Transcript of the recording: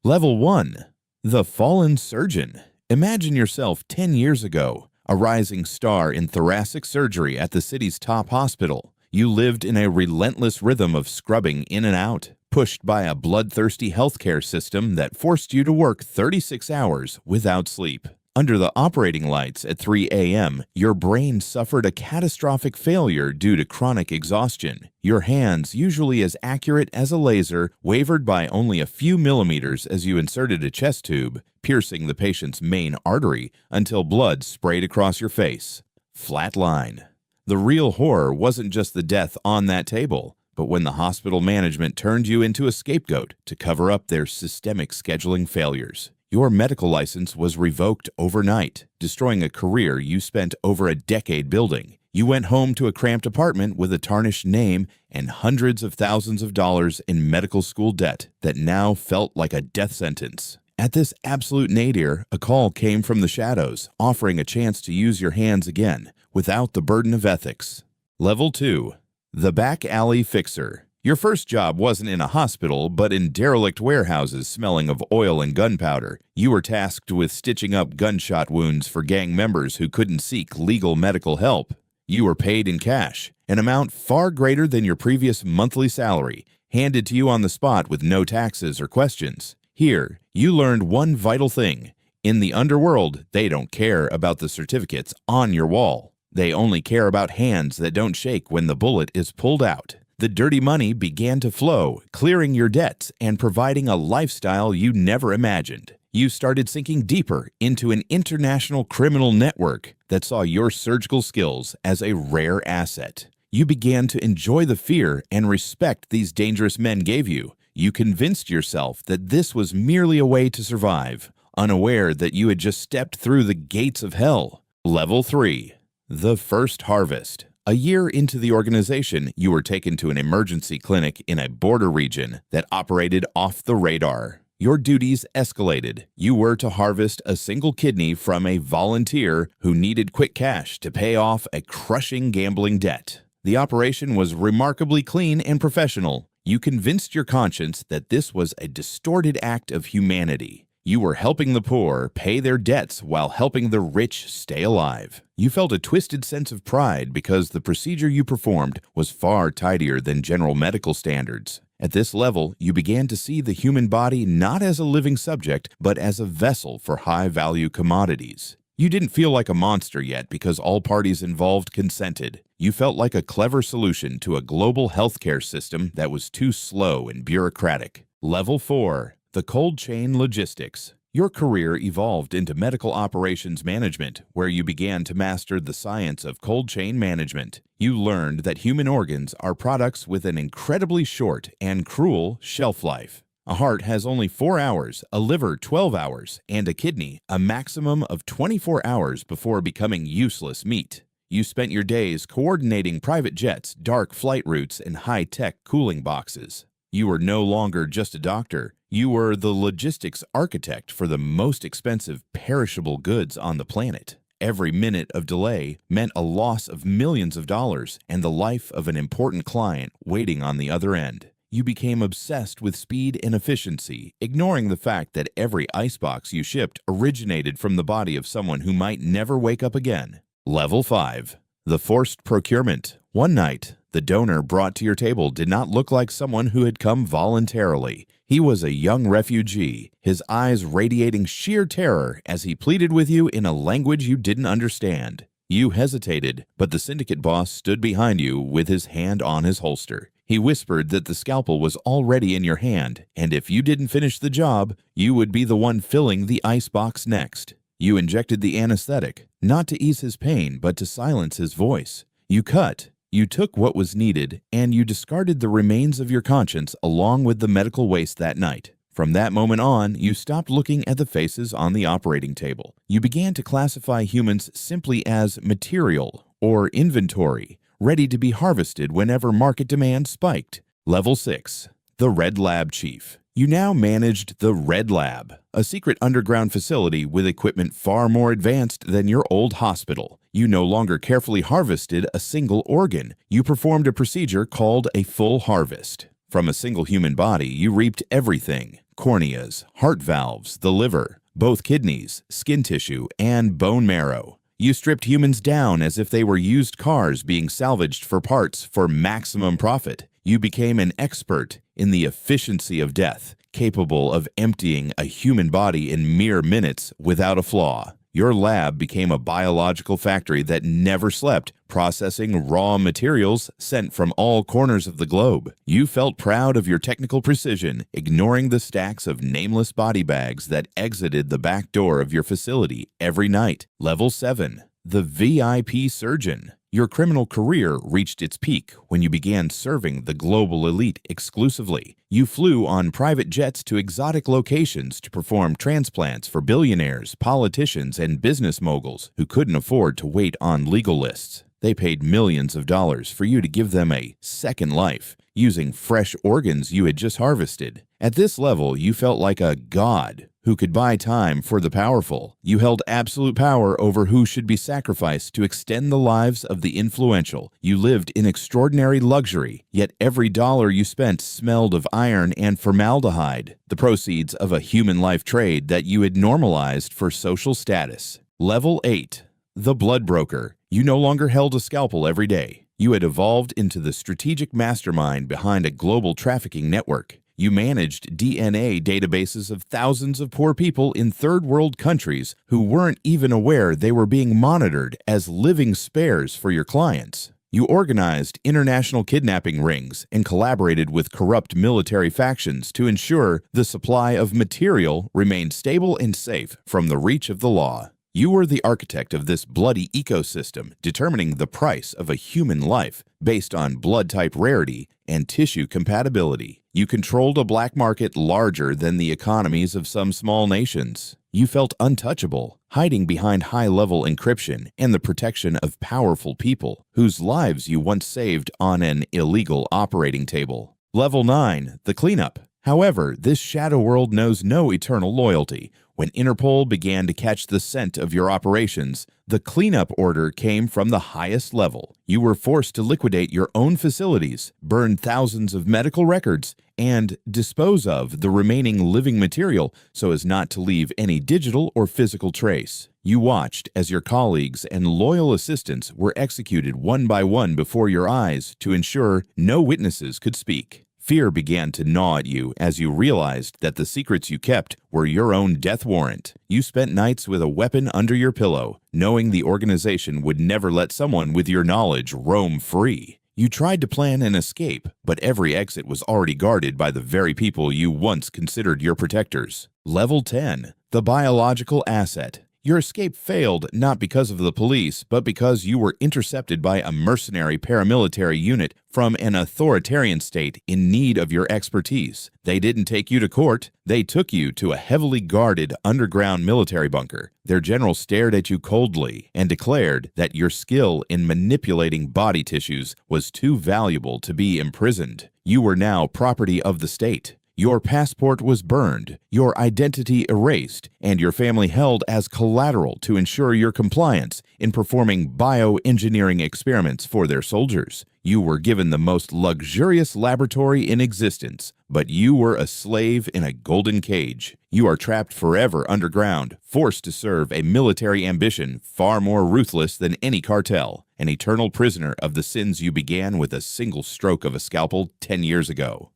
Level 1. The Fallen Surgeon. Imagine yourself 10 years ago, a rising star in thoracic surgery at the city's top hospital. You lived in a relentless rhythm of scrubbing in and out, pushed by a bloodthirsty healthcare system that forced you to work 36 hours without sleep. Under the operating lights at 3 a.m., your brain suffered a catastrophic failure due to chronic exhaustion. Your hands, usually as accurate as a laser, wavered by only a few millimeters as you inserted a chest tube, piercing the patient's main artery until blood sprayed across your face. Flat line. The real horror wasn't just the death on that table, but when the hospital management turned you into a scapegoat to cover up their systemic scheduling failures. Your medical license was revoked overnight, destroying a career you spent over a decade building. You went home to a cramped apartment with a tarnished name and hundreds of thousands of dollars in medical school debt that now felt like a death sentence. At this absolute nadir, a call came from the shadows, offering a chance to use your hands again, without the burden of ethics. Level 2. The Back Alley Fixer. Your first job wasn't in a hospital, but in derelict warehouses smelling of oil and gunpowder. You were tasked with stitching up gunshot wounds for gang members who couldn't seek legal medical help. You were paid in cash, an amount far greater than your previous monthly salary, handed to you on the spot with no taxes or questions. Here, you learned one vital thing. In the underworld, they don't care about the certificates on your wall. They only care about hands that don't shake when the bullet is pulled out. The dirty money began to flow, clearing your debts and providing a lifestyle you never imagined. You started sinking deeper into an international criminal network that saw your surgical skills as a rare asset. You began to enjoy the fear and respect these dangerous men gave you. You convinced yourself that this was merely a way to survive, unaware that you had just stepped through the gates of hell. Level 3. The First Harvest. A year into the organization, you were taken to an emergency clinic in a border region that operated off the radar. Your duties escalated. You were to harvest a single kidney from a volunteer who needed quick cash to pay off a crushing gambling debt. The operation was remarkably clean and professional. You convinced your conscience that this was a distorted act of humanity. You were helping the poor pay their debts while helping the rich stay alive. You felt a twisted sense of pride because the procedure you performed was far tidier than general medical standards. At this level, you began to see the human body not as a living subject, but as a vessel for high-value commodities. You didn't feel like a monster yet because all parties involved consented. You felt like a clever solution to a global healthcare system that was too slow and bureaucratic. Level 4. The Cold Chain Logistics. Your career evolved into medical operations management, where you began to master the science of cold chain management. You learned that human organs are products with an incredibly short and cruel shelf life. A heart has only 4 hours, a liver 12 hours, and a kidney a maximum of 24 hours before becoming useless meat. You spent your days coordinating private jets, dark flight routes, and high-tech cooling boxes. You were no longer just a doctor. You were the logistics architect for the most expensive perishable goods on the planet. Every minute of delay meant a loss of millions of dollars and the life of an important client waiting on the other end. You became obsessed with speed and efficiency, ignoring the fact that every icebox you shipped originated from the body of someone who might never wake up again. Level 5. The Forced Procurement. One night, the donor brought to your table did not look like someone who had come voluntarily. He was a young refugee, his eyes radiating sheer terror as he pleaded with you in a language you didn't understand. You hesitated, but the syndicate boss stood behind you with his hand on his holster. He whispered that the scalpel was already in your hand, and if you didn't finish the job, you would be the one filling the icebox next. You injected the anesthetic, not to ease his pain, but to silence his voice. You cut. You took what was needed, and you discarded the remains of your conscience along with the medical waste that night. From that moment on, you stopped looking at the faces on the operating table. You began to classify humans simply as material or inventory, ready to be harvested whenever market demand spiked. Level 6. The Red Lab Chief. You now managed the Red Lab, a secret underground facility with equipment far more advanced than your old hospital. You no longer carefully harvested a single organ. You performed a procedure called a full harvest. From a single human body, you reaped everything: corneas, heart valves, the liver, both kidneys, skin tissue, and bone marrow. You stripped humans down as if they were used cars being salvaged for parts for maximum profit. You became an expert in the efficiency of death, capable of emptying a human body in mere minutes without a flaw. Your lab became a biological factory that never slept, processing raw materials sent from all corners of the globe. You felt proud of your technical precision, ignoring the stacks of nameless body bags that exited the back door of your facility every night. Level 7. The VIP Surgeon. Your criminal career reached its peak when you began serving the global elite exclusively. You flew on private jets to exotic locations to perform transplants for billionaires, politicians, and business moguls who couldn't afford to wait on legal lists. They paid millions of dollars for you to give them a second life, using fresh organs you had just harvested. At this level, you felt like a god who could buy time for the powerful. You held absolute power over who should be sacrificed to extend the lives of the influential. You lived in extraordinary luxury, yet every dollar you spent smelled of iron and formaldehyde, the proceeds of a human life trade that you had normalized for social status. Level 8. The Blood Broker. You no longer held a scalpel every day. You had evolved into the strategic mastermind behind a global trafficking network. You managed DNA databases of thousands of poor people in third-world countries who weren't even aware they were being monitored as living spares for your clients. You organized international kidnapping rings and collaborated with corrupt military factions to ensure the supply of material remained stable and safe from the reach of the law. You were the architect of this bloody ecosystem, determining the price of a human life based on blood type rarity and tissue compatibility. You controlled a black market larger than the economies of some small nations. You felt untouchable, hiding behind high-level encryption and the protection of powerful people whose lives you once saved on an illegal operating table. Level 9. The Cleanup. However, this shadow world knows no eternal loyalty. When Interpol began to catch the scent of your operations, the cleanup order came from the highest level. You were forced to liquidate your own facilities, burn thousands of medical records, and dispose of the remaining living material so as not to leave any digital or physical trace. You watched as your colleagues and loyal assistants were executed one by one before your eyes to ensure no witnesses could speak. Fear began to gnaw at you as you realized that the secrets you kept were your own death warrant. You spent nights with a weapon under your pillow, knowing the organization would never let someone with your knowledge roam free. You tried to plan an escape, but every exit was already guarded by the very people you once considered your protectors. Level 10. The Biological Asset. Your escape failed not because of the police, but because you were intercepted by a mercenary paramilitary unit from an authoritarian state in need of your expertise. They didn't take you to court. They took you to a heavily guarded underground military bunker. Their general stared at you coldly and declared that your skill in manipulating body tissues was too valuable to be imprisoned. You were now property of the state. Your passport was burned, your identity erased, and your family held as collateral to ensure your compliance in performing bioengineering experiments for their soldiers. You were given the most luxurious laboratory in existence, but you were a slave in a golden cage. You are trapped forever underground, forced to serve a military ambition far more ruthless than any cartel, an eternal prisoner of the sins you began with a single stroke of a scalpel 10 years ago.